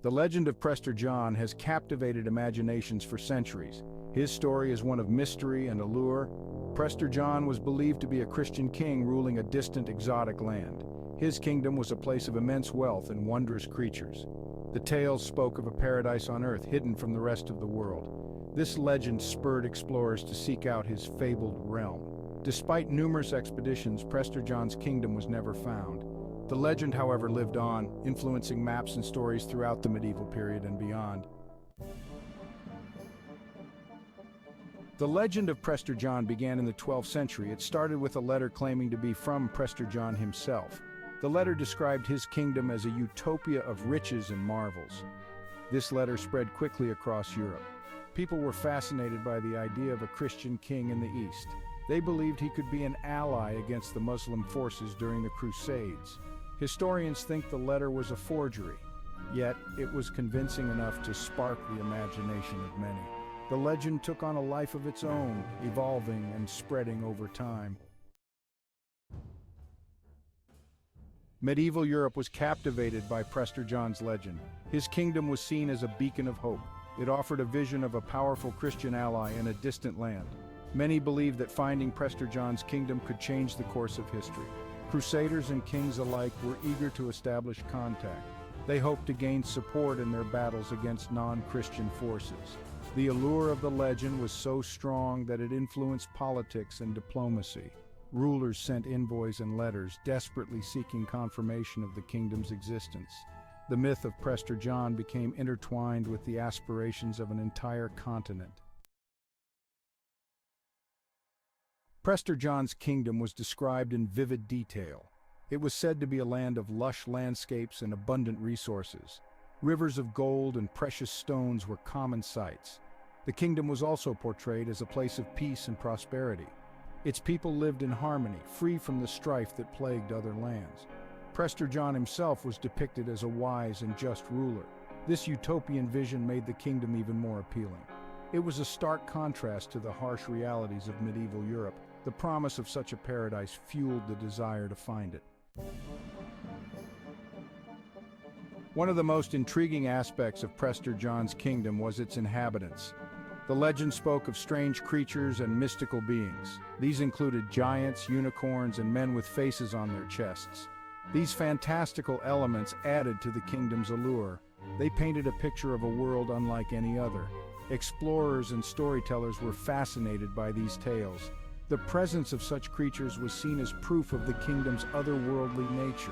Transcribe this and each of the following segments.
The legend of Prester John has captivated imaginations for centuries. His story is one of mystery and allure. Prester John was believed to be a Christian king ruling a distant exotic land. His kingdom was a place of immense wealth and wondrous creatures. The tales spoke of a paradise on earth hidden from the rest of the world. This legend spurred explorers to seek out his fabled realm. Despite numerous expeditions, Prester John's kingdom was never found. The legend, however, lived on, influencing maps and stories throughout the medieval period and beyond. The legend of Prester John began in the 12th century. It started with a letter claiming to be from Prester John himself. The letter described his kingdom as a utopia of riches and marvels. This letter spread quickly across Europe. People were fascinated by the idea of a Christian king in the East. They believed he could be an ally against the Muslim forces during the Crusades. Historians think the letter was a forgery, yet it was convincing enough to spark the imagination of many. The legend took on a life of its own, evolving and spreading over time. Medieval Europe was captivated by Prester John's legend. His kingdom was seen as a beacon of hope. It offered a vision of a powerful Christian ally in a distant land. Many believed that finding Prester John's kingdom could change the course of history. Crusaders and kings alike were eager to establish contact. They hoped to gain support in their battles against non-Christian forces. The allure of the legend was so strong that it influenced politics and diplomacy. Rulers sent envoys and letters, desperately seeking confirmation of the kingdom's existence. The myth of Prester John became intertwined with the aspirations of an entire continent. Prester John's kingdom was described in vivid detail. It was said to be a land of lush landscapes and abundant resources. Rivers of gold and precious stones were common sights. The kingdom was also portrayed as a place of peace and prosperity. Its people lived in harmony, free from the strife that plagued other lands. Prester John himself was depicted as a wise and just ruler. This utopian vision made the kingdom even more appealing. It was a stark contrast to the harsh realities of medieval Europe. The promise of such a paradise fueled the desire to find it. One of the most intriguing aspects of Prester John's kingdom was its inhabitants. The legend spoke of strange creatures and mystical beings. These included giants, unicorns, and men with faces on their chests. These fantastical elements added to the kingdom's allure. They painted a picture of a world unlike any other. Explorers and storytellers were fascinated by these tales. The presence of such creatures was seen as proof of the kingdom's otherworldly nature.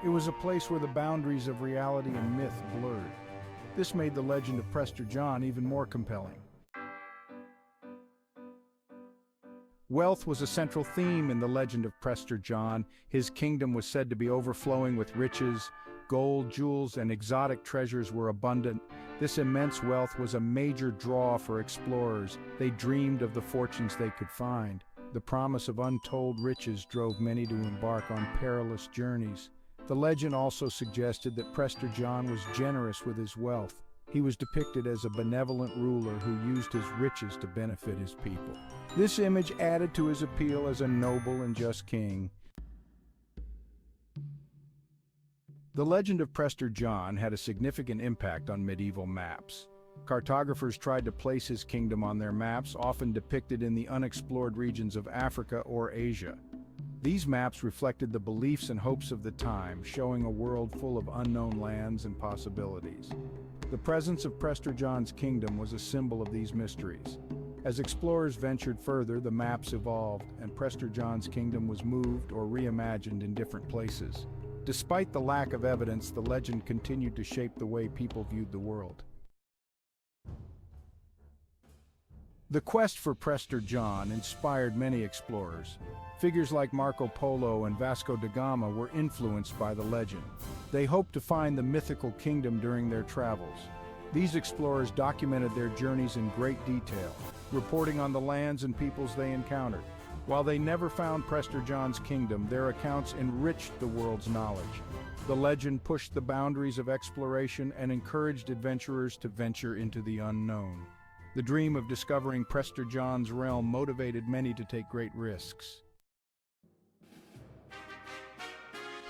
It was a place where the boundaries of reality and myth blurred. This made the legend of Prester John even more compelling. Wealth was a central theme in the legend of Prester John. His kingdom was said to be overflowing with riches. Gold, jewels, and exotic treasures were abundant. This immense wealth was a major draw for explorers. They dreamed of the fortunes they could find. The promise of untold riches drove many to embark on perilous journeys. The legend also suggested that Prester John was generous with his wealth. He was depicted as a benevolent ruler who used his riches to benefit his people. This image added to his appeal as a noble and just king. The legend of Prester John had a significant impact on medieval maps. Cartographers tried to place his kingdom on their maps, often depicted in the unexplored regions of Africa or Asia. These maps reflected the beliefs and hopes of the time, showing a world full of unknown lands and possibilities. The presence of Prester John's kingdom was a symbol of these mysteries. As explorers ventured further, the maps evolved, and Prester John's kingdom was moved or reimagined in different places. Despite the lack of evidence, the legend continued to shape the way people viewed the world. The quest for Prester John inspired many explorers. Figures like Marco Polo and Vasco da Gama were influenced by the legend. They hoped to find the mythical kingdom during their travels. These explorers documented their journeys in great detail, reporting on the lands and peoples they encountered. While they never found Prester John's kingdom, their accounts enriched the world's knowledge. The legend pushed the boundaries of exploration and encouraged adventurers to venture into the unknown. The dream of discovering Prester John's realm motivated many to take great risks.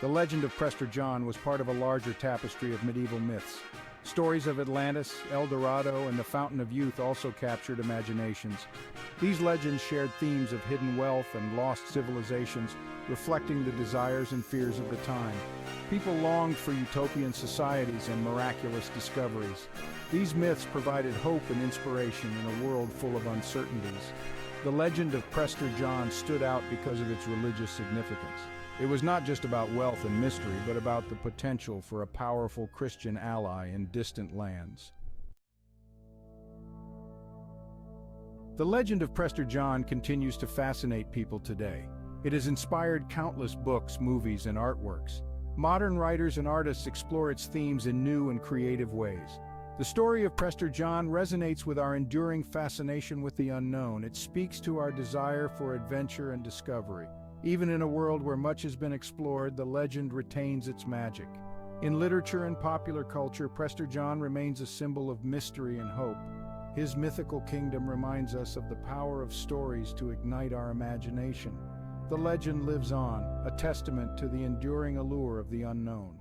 The legend of Prester John was part of a larger tapestry of medieval myths. Stories of Atlantis, El Dorado, and the Fountain of Youth also captured imaginations. These legends shared themes of hidden wealth and lost civilizations, reflecting the desires and fears of the time. People longed for utopian societies and miraculous discoveries. These myths provided hope and inspiration in a world full of uncertainties. The legend of Prester John stood out because of its religious significance. It was not just about wealth and mystery, but about the potential for a powerful Christian ally in distant lands. The legend of Prester John continues to fascinate people today. It has inspired countless books, movies, and artworks. Modern writers and artists explore its themes in new and creative ways. The story of Prester John resonates with our enduring fascination with the unknown. It speaks to our desire for adventure and discovery. Even in a world where much has been explored, the legend retains its magic. In literature and popular culture, Prester John remains a symbol of mystery and hope. His mythical kingdom reminds us of the power of stories to ignite our imagination. The legend lives on, a testament to the enduring allure of the unknown.